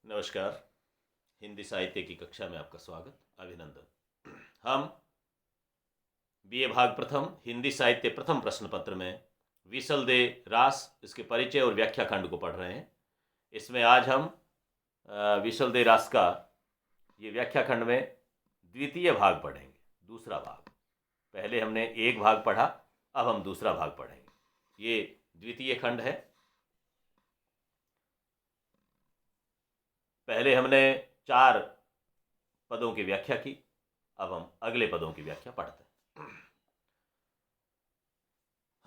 नमस्कार। हिंदी साहित्य की कक्षा में आपका स्वागत, अभिनंदन। हम बीए भाग प्रथम हिंदी साहित्य प्रथम प्रश्न पत्र में विसल दे रास इसके परिचय और व्याख्या खंड को पढ़ रहे हैं। इसमें आज हम विसल दे रास का ये व्याख्या खंड में द्वितीय भाग पढ़ेंगे, दूसरा भाग। पहले हमने एक भाग पढ़ा, अब हम दूसरा भाग पढ़ेंगे। ये द्वितीय खंड है। पहले हमने 4 पदों की व्याख्या की, अब हम अगले पदों की व्याख्या पढ़ते हैं।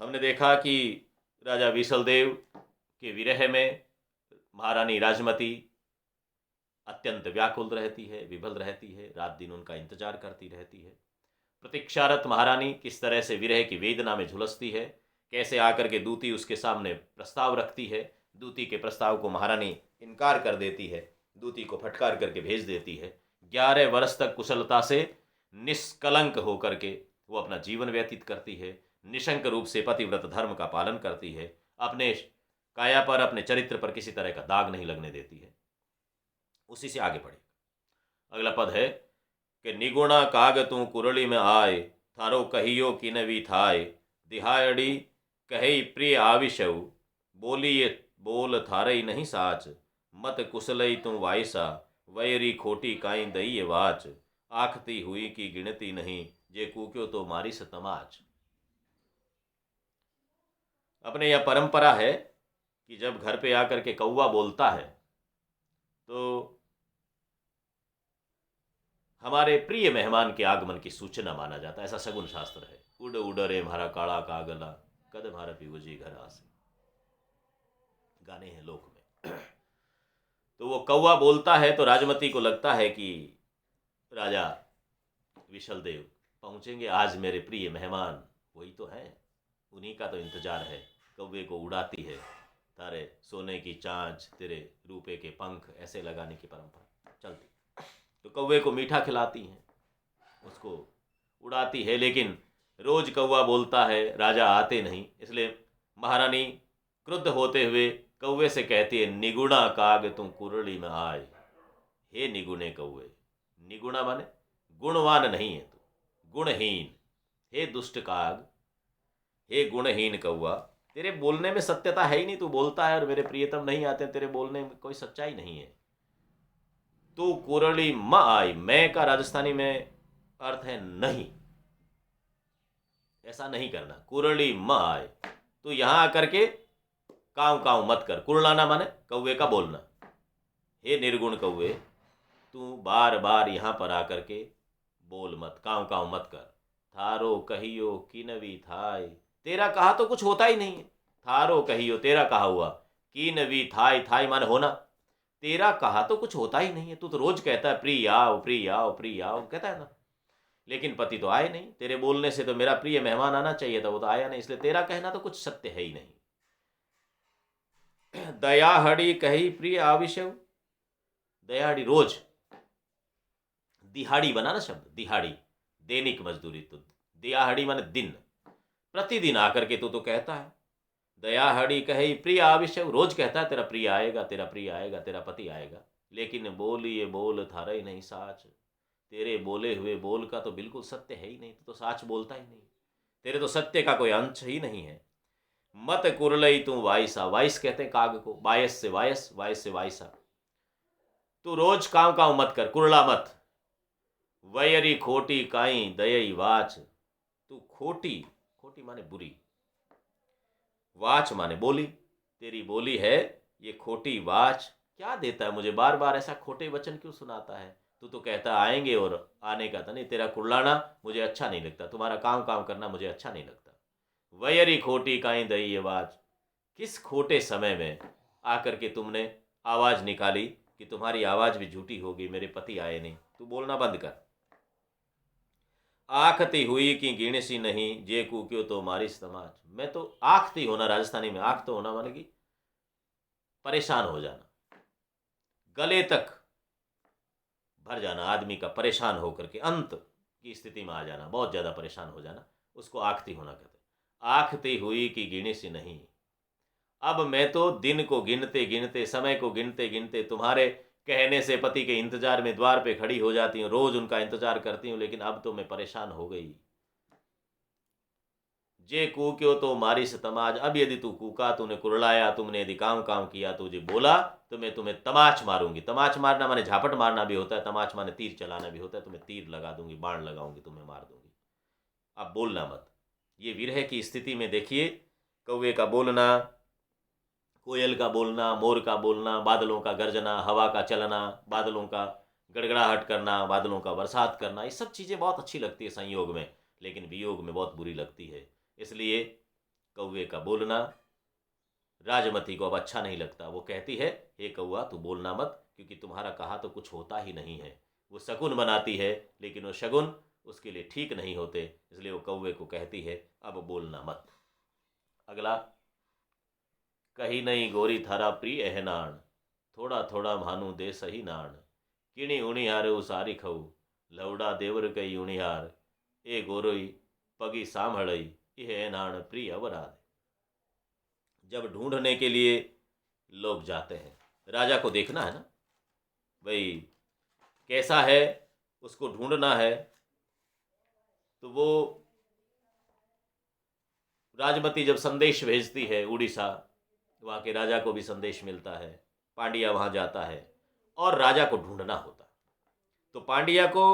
हमने देखा कि राजा विसलदेव के विरह में महारानी राजमती अत्यंत व्याकुल रहती है, विभल रहती है, रात दिन उनका इंतजार करती रहती है। प्रतीक्षारत महारानी किस तरह से विरह की वेदना में झुलसती है, कैसे आकर के दूती उसके सामने प्रस्ताव रखती है। दूती के प्रस्ताव को महारानी इनकार कर देती है, दूती को फटकार करके भेज देती है। 11 वर्ष तक कुशलता से निष्कलंक होकर के वो अपना जीवन व्यतीत करती है, निशंक रूप से पतिव्रत धर्म का पालन करती है, अपने काया पर, अपने चरित्र पर किसी तरह का दाग नहीं लगने देती है। उसी से आगे बढ़े। अगला पद है कि निगुणा काग तू कुरली में आए, थारो कहियो किनवी थाय, दिहाड़ी कहे प्रिय आविशव, बोली ये बोल थारई नहीं साच, मत कुशलई तू वायसा, वैरी खोटी काई दई ये वाच, आखती हुई की गिनती नहीं, जे कूक्यो तो मारी सतमाच। अपने यह परंपरा है कि जब घर पे आकर के कौवा बोलता है तो हमारे प्रिय मेहमान के आगमन की सूचना माना जाता है। ऐसा सगुन शास्त्र है। उड़ उड़ रे म्हारा काला कागला, कद म्हारा पीवजी घर आसे, गाने हैं लोक में। तो वो कौवा बोलता है तो राजमती को लगता है कि राजा विशलदेव पहुंचेंगे, आज मेरे प्रिय मेहमान वही तो हैं, उन्हीं का तो इंतजार है। कौवे को उड़ाती है, तारे सोने की चांच, तेरे रूपे के पंख, ऐसे लगाने की परंपरा चलती। तो कौवे को मीठा खिलाती हैं, उसको उड़ाती है, लेकिन रोज कौवा बोलता है, राजा आते नहीं। इसलिए महारानी क्रुद्ध होते हुए कौवे से कहती है, निगुणा काग तुम कुरली में आए। हे निगुणे कौवे, निगुणा माने गुणवान नहीं है तू, गुणहीन। हे दुष्ट काग, हे गुणहीन कौवा, तेरे बोलने में सत्यता है ही नहीं। तू बोलता है और मेरे प्रियतम नहीं आते, तेरे बोलने में कोई सच्चाई नहीं है। तू कुरली म आई, मैं का राजस्थानी में अर्थ है नहीं, ऐसा नहीं करना। कुरली म आए, तू यहां आकर के काव काव मत कर। कुरलाना माने कौवे का बोलना। हे निर्गुण कौवे, तू बार बार यहां पर आकर के बोल मत, काव काव मत कर। थारो कहियो किनवी थाय, तेरा कहा तो कुछ होता ही नहीं है। थारो कहियो, तेरा कहा हुआ, किनवी थाय, थाय माने होना, तेरा कहा तो कुछ होता ही नहीं है। तू तो रोज कहता है प्रिय आओ, प्रिय आओ, प्रिय आओ, कहता है ना, लेकिन पति तो आए नहीं। तेरे बोलने से तो मेरा प्रिय मेहमान आना चाहिए था, वो तो आया नहीं, इसलिए तेरा कहना तो कुछ सत्य है ही नहीं। दयाहड़ी कही प्रिय आविशव, दयाहड़ी रोज, दिहाड़ी बना ना शब्द, दिहाड़ी दैनिक मजदूरी, तो दिहाड़ी माने दिन, प्रतिदिन आकर के तो कहता है। दयाहड़ी कहे प्रिय आविशव, रोज कहता है तेरा प्रिय आएगा, तेरा प्रिय आएगा, तेरा पति आएगा, लेकिन बोलिए बोल थारा ही नहीं साच, तेरे बोले हुए बोल का तो बिल्कुल सत्य है ही नहीं, तो साच बोलता ही नहीं, तेरे तो सत्य का कोई अंश ही नहीं है। मत कुरलई तू वायसा, वाइस कहते हैं काग को, बायस से वायस, वायस से वायसा। तू रोज काव काव मत कर, कुरला मत। वयरी खोटी काई दयई वाच, तू खोटी, खोटी माने बुरी, वाच माने बोली, तेरी बोली है ये खोटी वाच। क्या देता है मुझे, बार बार ऐसा खोटे वचन क्यों सुनाता है। तू तो कहता आएंगे और आने का था नहीं, तेरा कुर्लाना मुझे अच्छा नहीं लगता, तुम्हारा काम काम करना मुझे अच्छा नहीं लगता। वयरी खोटी काई दई ये वाच, किस खोटे समय में आकर के तुमने आवाज निकाली कि तुम्हारी आवाज भी झूठी होगी, मेरे पति आए नहीं। तू बोलना बंद कर। आखती हुई कि गिणसी नहीं, जे कूक्यो तो मारी समाज। मैं तो आखती होना, राजस्थानी में आख तो होना माने कि परेशान हो जाना, गले तक भर जाना, आदमी का परेशान होकर के अंत की स्थिति में आ जाना, बहुत ज्यादा परेशान हो जाना, उसको आखती होना कहते। आखती हुई कि गिणसी नहीं, अब मैं तो दिन को गिनते गिनते, समय को गिनते गिनते तुम्हारे कहने से पति के इंतजार में द्वार पे खड़ी हो जाती हूँ, रोज उनका इंतजार करती हूँ, लेकिन अब तो मैं परेशान हो गई। जे कूक्यो तो मारिस तमाज, अब यदि तू कूका, तूने कुरलाया, तुमने यदि काम काम किया, तुझे बोला तो मैं तुम्हें तमाच मारूंगी। तमाच मारना माने झापट मारना भी होता है, तमाच माने तीर चलाना भी होता है। तुम्हें तीर लगा दूंगी, बाण लगाऊंगी, तुम्हें मार दूंगी। अब बोलना मत। ये विरह की स्थिति में देखिए, कौवे का बोलना, कोयल का बोलना, मोर का बोलना, बादलों का गरजना, हवा का चलना, बादलों का गड़गड़ाहट करना, बादलों का बरसात करना, ये सब चीज़ें बहुत अच्छी लगती है संयोग में, लेकिन वियोग में बहुत बुरी लगती है। इसलिए कौवे का बोलना राजमती को अब अच्छा नहीं लगता। वो कहती है, हे कौआ तू बोलना मत, क्योंकि तुम्हारा कहा तो कुछ होता ही नहीं है। वो शकुन बनाती है, लेकिन वो शगुन उसके लिए ठीक नहीं होते, इसलिए वो कौवे को कहती है अब बोलना मत। अगला, कही नहीं गोरी थारा प्रिय है नाण, थोड़ा थोड़ा भानु दे सही नाण, किणी उणिहार उसारी खऊ, लवड़ा देवर कई उणिहार, ए गोरोई पगी सांभड़ई, यह नाण प्रिय अवराध। जब ढूंढने के लिए लोग जाते हैं, राजा को देखना है ना भाई कैसा है, उसको ढूंढना है, तो वो राजमती जब संदेश भेजती है उड़ीसा, वहाँ के राजा को भी संदेश मिलता है, पांड्या वहाँ जाता है और राजा को ढूंढना होता है। तो पांड्या को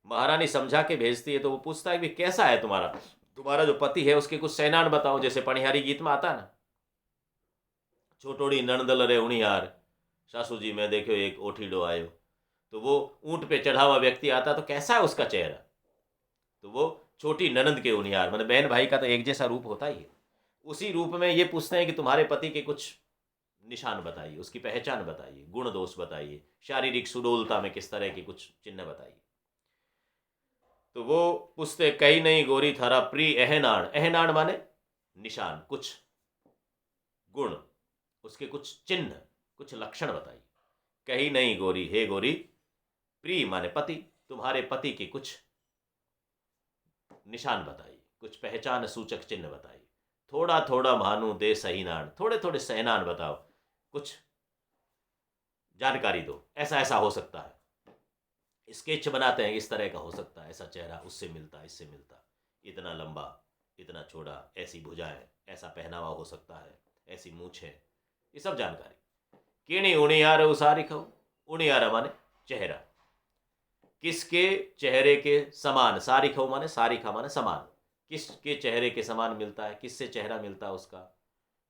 महारानी समझा के भेजती है, तो वो पूछता है कि कैसा है तुम्हारा जो पति है, उसके कुछ सैनान बताओ, जैसे पणिहारी गीत में आता है ना, छोटोड़ी नणदल रे उणिहार, सासू जी मैं देखो एक ओठीडो आयो। तो वो ऊंट पे चढ़ा हुआ व्यक्ति आता तो कैसा है उसका चेहरा, तो वो छोटी ननंद के उनियार, मतलब बहन भाई का तो एक जैसा रूप होता ही है। उसी रूप में ये पूछते हैं कि तुम्हारे पति के कुछ निशान बताइए, उसकी पहचान बताइए, गुण दोष बताइए, शारीरिक सुडोलता में किस तरह की कुछ चिन्ह बताइए। तो वो पूछते, कहीं नहीं गोरी थारा प्रिय एहनाण, एहनाण माने निशान, कुछ गुण, उसके कुछ चिन्ह, कुछ लक्षण बताइए। कहीं नहीं गोरी, हे गोरी, प्रिय माने पति, तुम्हारे पति के कुछ निशान बताइए, कुछ पहचान सूचक चिन्ह बताइए। थोड़ा थोड़ा भानु दे सहीनान, थोड़े थोड़े सहनान बताओ, कुछ जानकारी दो, ऐसा ऐसा हो सकता है। स्केच बनाते हैं, इस तरह का हो सकता है, ऐसा चेहरा उससे मिलता, इससे मिलता, इतना लंबा, इतना छोटा, ऐसी भुजाएं, ऐसा पहनावा हो सकता है, ऐसी मूछ है, ये सब जानकारी। किणी उणियार उसारी खो, उणियार माने चेहरा, किसके चेहरे के समान, सारिखा माने सारिखा माने समान, किसके चेहरे के समान मिलता है, किससे चेहरा मिलता है उसका।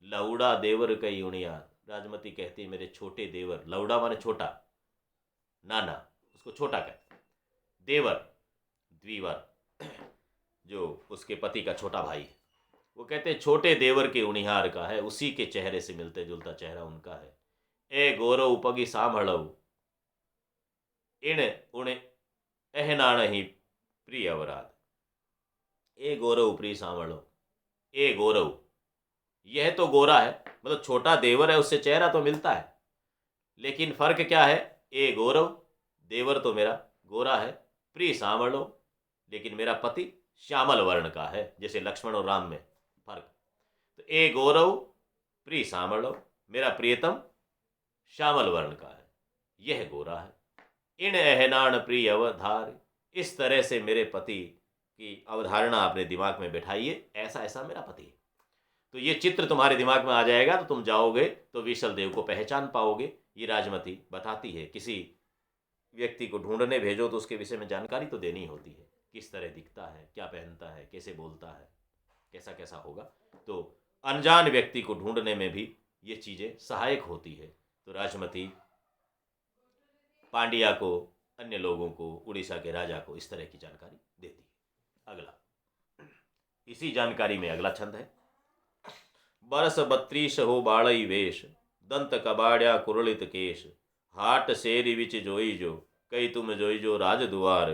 लौड़ा देवर कई उणियार, राजमती कहती है मेरे छोटे देवर, लौड़ा माने छोटा, नाना, उसको छोटा कहते हैं। देवर द्विवर, जो उसके पति का छोटा भाई है, वो कहते हैं छोटे देवर के उणिहार का है, उसी के चेहरे से मिलते जुलता चेहरा उनका है। ए गौरव उपगी सांभड़ऊ, इण उणे एहनाण ही प्रिय अवराध। ए गौरव प्रिय सांभड़ो, ए गौरव, यह तो गोरा है, मतलब छोटा देवर है, उससे चेहरा तो मिलता है, लेकिन फर्क क्या है। ए गौरव, देवर तो मेरा गोरा है, प्रिय सांभड़ो, लेकिन मेरा पति श्यामल वर्ण का है, जैसे लक्ष्मण और राम में फर्क। तो ए गौरव प्रिय सांभड़ो, मेरा प्रियतम श्यामल वर्ण का है, यह गोरा है। इन एहनान प्रिय अवधार, इस तरह से मेरे पति की अवधारणा अपने दिमाग में बैठाइए, ऐसा ऐसा मेरा पति है। तो ये चित्र तुम्हारे दिमाग में आ जाएगा, तो तुम जाओगे तो विशल देव को पहचान पाओगे। ये राजमती बताती है, किसी व्यक्ति को ढूंढने भेजो तो उसके विषय में जानकारी तो देनी होती है, किस तरह दिखता है, क्या पहनता है, कैसे बोलता है, कैसा कैसा होगा। तो अनजान व्यक्ति को ढूंढने में भी ये चीज़ें सहायक होती है। तो राजमती पांड्या को, अन्य लोगों को, उड़ीसा के राजा को इस तरह की जानकारी देती है। अगला, इसी जानकारी में अगला छंद है। बरस 32 हो बाड़ई वेश, दंत कबाड़िया कुरलित केश, हाट शेरी विच जोई जो, कई तुम जोई जो राज दुआर,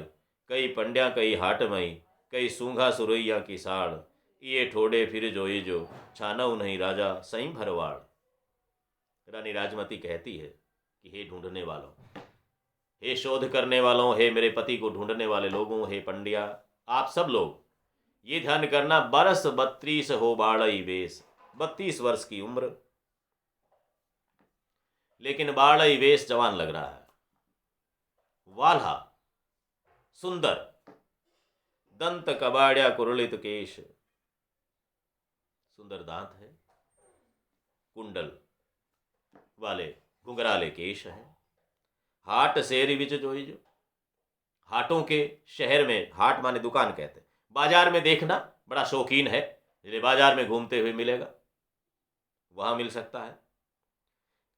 कई पंड्या कई हाट मई, कई सूंघा सुरैया की साड़, ये ठोड़े फिर जोई जो, छानऊ नहीं राजा सही भरवाड़। रानी राजमती कहती है कि हे ढूंढने वालों, हे शोध करने वालों, हे मेरे पति को ढूंढने वाले लोगों, हे पंड्या, आप सब लोग ये ध्यान करना, बरस 32 हो बाड़ई वेश, 32 वर्ष की उम्र, लेकिन बाड़ई वेश जवान लग रहा है, वाल्हा सुंदर, दंत कबाड़िया कुरलित केश, सुंदर दांत है, कुंडल वाले घुंघराले केश हैं। हाट शेरी विच जोई जो, हाटों के शहर में, हाट माने दुकान कहते हैं, बाजार में देखना बड़ा शौकीन है, इसलिए बाजार में घूमते हुए मिलेगा, वहां मिल सकता है।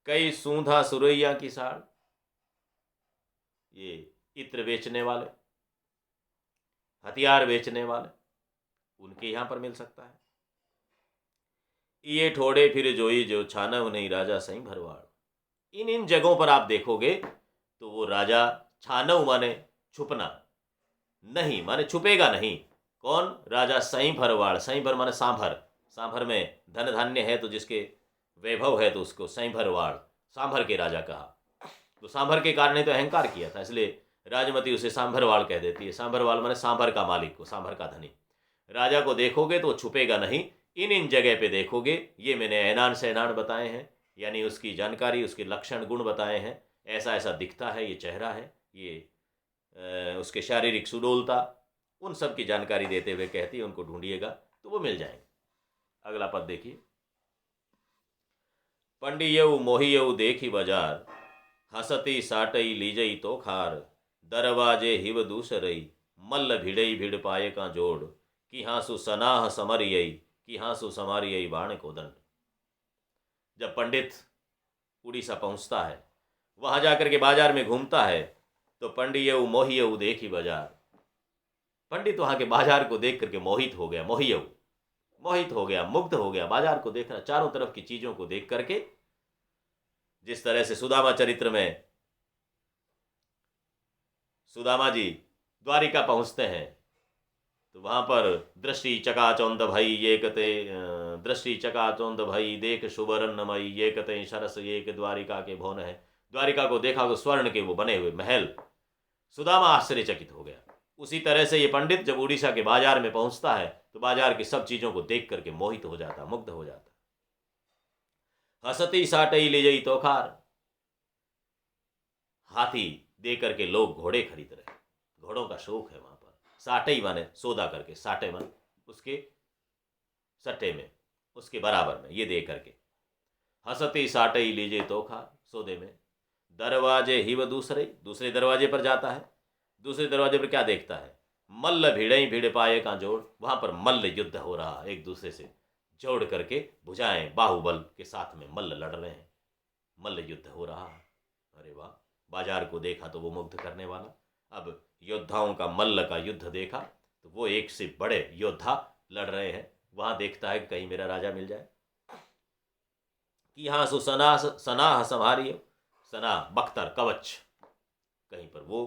कई सूंधा सुरैया की साड़, ये इत्र बेचने वाले, हथियार बेचने वाले, उनके यहां पर मिल सकता है। ये ठोड़े फिर जोई जो, छानव नहीं राजा सही भरवाड़। इन जगहों पर आप देखोगे तो वो राजा, छानव माने छुपना, नहीं माने छुपेगा नहीं। कौन? राजा सही भरवाड़। सही भर माने सांभर, सांभर में धन धान्य है तो जिसके वैभव है तो उसको सही भरवाड़, सांभर के राजा कहा। तो सांभर के कारण ने तो अहंकार किया था, इसलिए राजमती उसे सांभरवाल कह देती है। सांभरवाल माने सांभर का मालिक को, सांभर का धनी। राजा को देखोगे तो छुपेगा नहीं। इन जगह पे देखोगे, ये मैंने ऐनान सैनान बताए हैं, यानी उसकी जानकारी, उसके लक्षण गुण बताए हैं। ऐसा ऐसा दिखता है, ये चेहरा है, ये उसके शारीरिक सुडोलता, उन सब की जानकारी देते हुए कहती है उनको ढूंढिएगा तो वो मिल जाएंगे। अगला पद देखिए। पंडियऊ मोहियऊ देखी बाजार, हसती साटई लीजई तो खार, दरवाजे हिव दूसरई, मल्ल भिड़ई भिड़ पाए का जोड़, कि हासु सनाह समरियई, कि हासु समारियई बाण को दंड। जब पंडित उड़ीसा पहुंचता है, वहां जाकर के बाजार में घूमता है, तो पंडियऊ मोहियऊ देखी बाजार, पंडित वहां के बाजार को देख करके मोहित हो गया, मोहियऊ मोहित हो गया, मुग्ध हो गया। बाजार को देखना, चारों तरफ की चीजों को देख करके, जिस तरह से सुदामा चरित्र में सुदामा जी द्वारिका पहुंचते हैं तो वहां पर दृष्टि चकाचौंद भई ये कते, दृष्टि चकाचौंद भई देख सुवर्ण ये कते सरस एक द्वारिका के भवन है। द्वारिका को देखा तो स्वर्ण के वो बने हुए महल, सुदामा आश्चर्यचकित हो गया। उसी तरह से ये पंडित जब उड़ीसा के बाजार में पहुंचता है तो बाजार की सब चीजों को देख करके मोहित हो जाता, मुग्ध हो जाता। हसती साटई ले जई तोखार, हाथी दे करके लोग घोड़े खरीद रहे, घोड़ों का शौक है वहां पर। साटई माने सौदा करके, साटे माने उसके सट्टे में, उसके बराबर में, ये दे करके। हसती साटई लीजे तोखार, सौदे में। दरवाजे हिव दूसरे, दूसरे दरवाजे पर जाता है। दूसरे दरवाजे पर क्या देखता है? मल्ल भिड़ई भिड़ पाए का जोड़, वहां पर मल्ल युद्ध हो रहा, एक दूसरे से जोड़ करके भुजाएं बाहुबल के साथ में मल्ल लड़ रहे हैं, मल्ल युद्ध हो रहा है। अरे वाह, बाजार को देखा तो वो मुग्ध करने वाला। अब योद्धाओं का मल्ल का युद्ध देखा तो वो एक से बड़े योद्धा लड़ रहे हैं, वहां देखता है कि कहीं मेरा राजा मिल जाए। कि यहाँ सनाह संहारियो, सना बख्तर कवच, कहीं पर वो।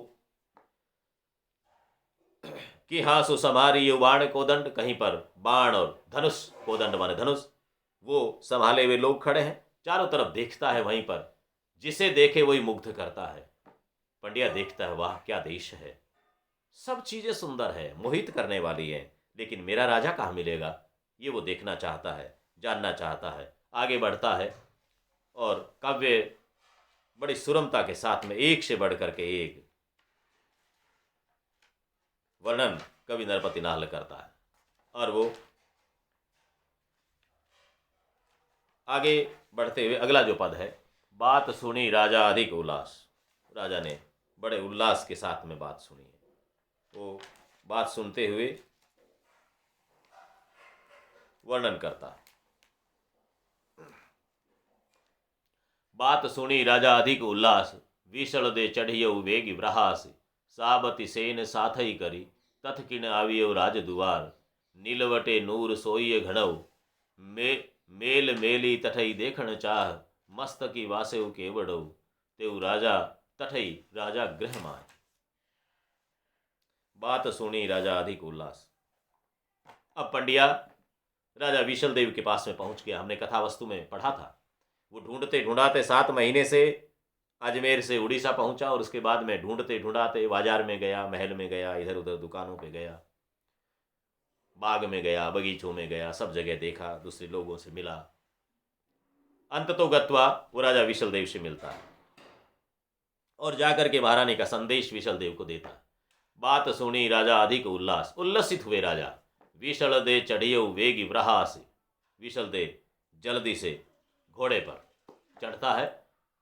कि हाँ सुसमारी बाण कोदंड, कहीं पर बाण और धनुष, कोदंड माने धनुष, वो संभाले हुए लोग खड़े हैं। चारों तरफ देखता है, वहीं पर जिसे देखे वही मुग्ध करता है। पंड्या देखता है, वाह क्या देश है, सब चीजें सुंदर है, मोहित करने वाली है, लेकिन मेरा राजा कहाँ मिलेगा, ये वो देखना चाहता है, जानना चाहता है। आगे बढ़ता है और काव्य बड़ी सुरमता के साथ में एक से बढ़ करके एक वर्णन कवि नरपति नाहल करता है। और वो आगे बढ़ते हुए अगला जो पद है, बात सुनी राजा अधिक उल्लास, राजा ने बड़े उल्लास के साथ में बात सुनी है। वो बात सुनते हुए वर्णन करता है। बात सुनी राजा अधिक उल्लास, विषल दे चढ़ियो वेगी व्रहास, साबती सेन साथई करी, तथकिन आवियो राज दुआर, नीलवटे नूर सोइय घड़ऊ, मेल मेली तठई देखण चाह, मस्तकी वासेउ केवड़ऊ, तेउ राजा तठई राजा गृह माय। बात सुनी राजा अधिक उल्लास। अब पंडिया राजा विशल देव के पास में पहुंच गया। हमने कथा वस्तु में पढ़ा था, वो ढूंढते ढूंढाते 7 महीने से अजमेर से उड़ीसा पहुंचा, और उसके बाद में ढूंढते ढूंढाते बाजार में गया, महल में गया, इधर उधर दुकानों पे गया, बाग में गया, बगीचों में गया, सब जगह देखा, दूसरे लोगों से मिला। अंत तो गत्वा वो राजा विशल देव से मिलता है और जाकर के महारानी का संदेश विशल देव को देता है। बात सुनी राजा अधिक उल्लसित हुए राजा। विशल दे चढ़ियो वेगी व्रहास। विशल देव जल्दी से घोड़े पर चढ़ता है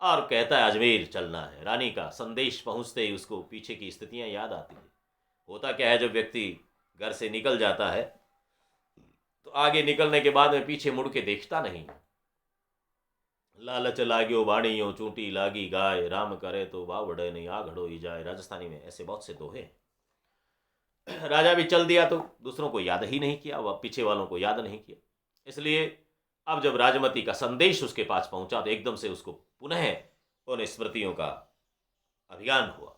और कहता है अजमेर चलना है। रानी का संदेश पहुंचते ही उसको पीछे की स्थितियां याद आती है। होता क्या है, जब व्यक्ति घर से निकल जाता है तो आगे निकलने के बाद में पीछे मुड़ के देखता नहीं। लालच लाग्यो बाणियों चूंटी लागी गाय, राम करे तो बावड़े नहीं आघड़ो ही जाए। राजस्थानी में ऐसे बहुत से दोहे। राजा भी चल दिया तो दूसरों को याद ही नहीं किया, वह पीछे वालों को याद नहीं किया। इसलिए अब जब राजमती का संदेश उसके पास पहुंचा तो एकदम से उसको पुनः उन स्मृतियों का अभियान हुआ,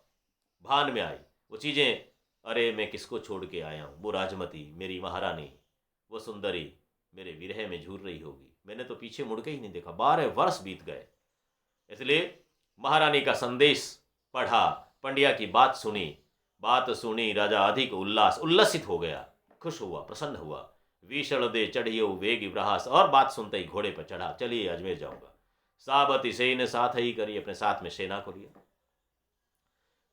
भान में आई वो चीज़ें। अरे मैं किसको छोड़ के आया हूँ, वो राजमती मेरी महारानी, वो सुंदरी मेरे विरह में झूर रही होगी, मैंने तो पीछे मुड़ के ही नहीं देखा। 12 वर्ष बीत गए। इसलिए महारानी का संदेश पढ़ा, पंड्या की बात सुनी राजा अधिक उल्लसित हो गया, खुश हुआ, प्रसन्न हुआ। विशल दे चढ़ियो वेग विप्रहास, और बात सुनते ही घोड़े पर चढ़ा, चलिए अजमेर जाऊंगा। साबती सेन साथ ही करी, अपने साथ में सेना को लिया।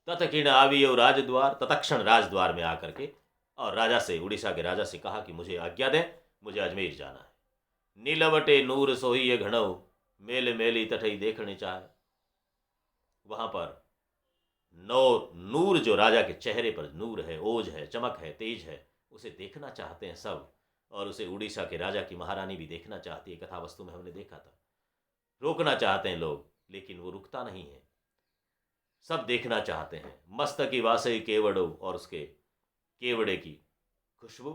तत्क्षण आवियो राजद्वार, तत्क्षण राजद्वार में आकर के और राजा से, उड़ीसा के राजा से कहा कि मुझे आज्ञा दें, मुझे अजमेर जाना है। नीलवटे नूर सोही घणव, मेल मेली तठई देखने चाहे। वहां पर नूर जो राजा के चेहरे पर नूर है, ओज है, चमक है, तेज है, उसे देखना चाहते हैं सब। और उसे उड़ीसा के राजा की महारानी भी देखना चाहती है। कथा वस्तु में हमने देखा था। रोकना चाहते हैं लोग, लेकिन वो रुकता नहीं है। सब देखना चाहते हैं। मस्तकी वासई केवड़ो, और उसके केवड़े की खुशबू।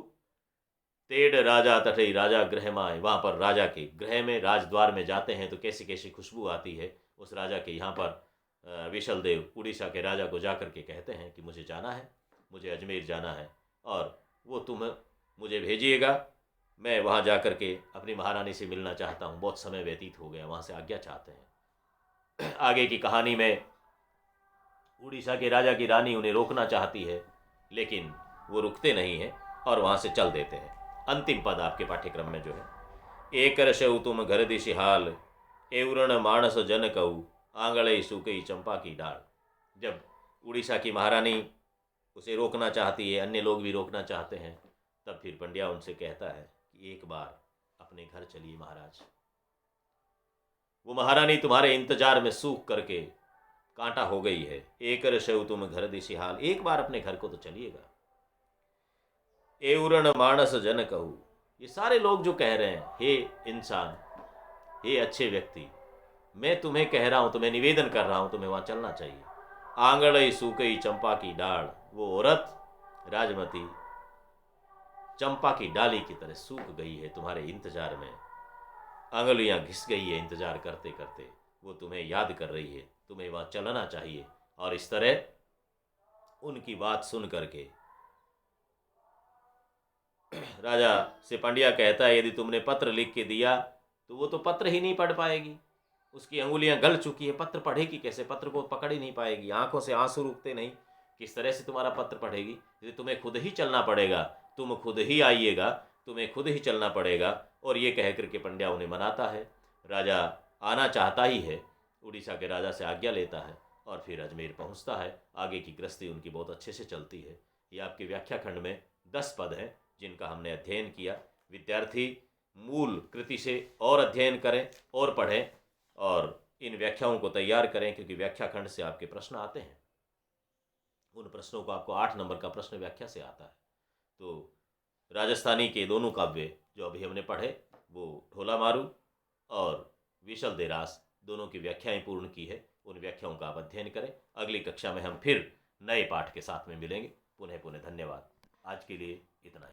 तेड़ राजा तठई राजा गृह माए, वहाँ पर राजा के गृह में, राजद्वार में जाते हैं तो कैसी कैसी खुशबू आती है उस राजा के। यहाँ पर विशल देव उड़ीसा के राजा को जाकर के कहते हैं कि मुझे जाना है, मुझे अजमेर जाना है, और वो तुम मुझे भेजिएगा। मैं वहाँ जा कर के अपनी महारानी से मिलना चाहता हूँ, बहुत समय व्यतीत हो गया, वहाँ से आज्ञा चाहते हैं। आगे की कहानी में उड़ीसा के राजा की रानी उन्हें रोकना चाहती है, लेकिन वो रुकते नहीं हैं और वहाँ से चल देते हैं। अंतिम पद आपके पाठ्यक्रम में जो है, एक रशऊ तुम घर दिशि हाल, एवरण मानस जन कहू, आंगड़ई सूकई चंपा की डाल। जब उड़ीसा की महारानी उसे रोकना चाहती है, अन्य लोग भी रोकना चाहते हैं, तब फिर पंड्या उनसे कहता है कि एक बार अपने घर चलिए महाराज। वो महारानी तुम्हारे इंतजार में सूख करके कांटा हो गई है। एक रशऊ तुम घर दिशि हाल, एक बार अपने घर को तो चलिएगा। एवरण मानस जन कहू, ये सारे लोग जो कह रहे हैं, हे इंसान, हे अच्छे व्यक्ति, मैं तुम्हें कह रहा हूं, तुम्हें निवेदन कर रहा हूं, तुम्हें वहां चलना चाहिए। आंगड़ई सूकई चंपा की डाल, वो औरत राजमती चंपा की डाली की तरह सूख गई है तुम्हारे इंतजार में। आंगलियां घिस गई है इंतजार करते करते, वो तुम्हें याद कर रही है, तुम्हें वहां चलना चाहिए। और इस तरह उनकी बात सुन करके राजा से पंड्या कहता है, यदि तुमने पत्र लिख के दिया तो वो तो पत्र ही नहीं पढ़ पाएगी, उसकी अंगुलियां गल चुकी है, पत्र पढ़ेगी कैसे, पत्र को पकड़ ही नहीं पाएगी, आंखों से आंसू रुकते नहीं, किस तरह से तुम्हारा पत्र पढ़ेगी। यदि तुम्हें खुद ही चलना पड़ेगा, तुम खुद ही आइएगा, तुम्हें खुद ही चलना पड़ेगा। और ये कह करके पंड्या उन्हें मनाता है। राजा आना चाहता ही है, उड़ीसा के राजा से आज्ञा लेता है और फिर अजमेर पहुंचता है। आगे की गृहस्थी उनकी बहुत अच्छे से चलती है। ये आपके व्याख्या खंड में 10 पद हैं जिनका हमने अध्ययन किया। विद्यार्थी मूल कृति से और अध्ययन करें और पढ़ें और इन व्याख्याओं को तैयार करें, क्योंकि व्याख्या खंड से आपके प्रश्न आते हैं। उन प्रश्नों को आपको 8 नंबर का प्रश्न व्याख्या से आता है। तो राजस्थानी के दोनों काव्य जो अभी हमने पढ़े, वो ढोला मारू और विशल दे रास, दोनों की व्याख्याएं पूर्ण की है। उन व्याख्याओं का आप अध्ययन करें। अगली कक्षा में हम फिर नए पाठ के साथ में मिलेंगे। पुनः धन्यवाद। आज के लिए इतना ही।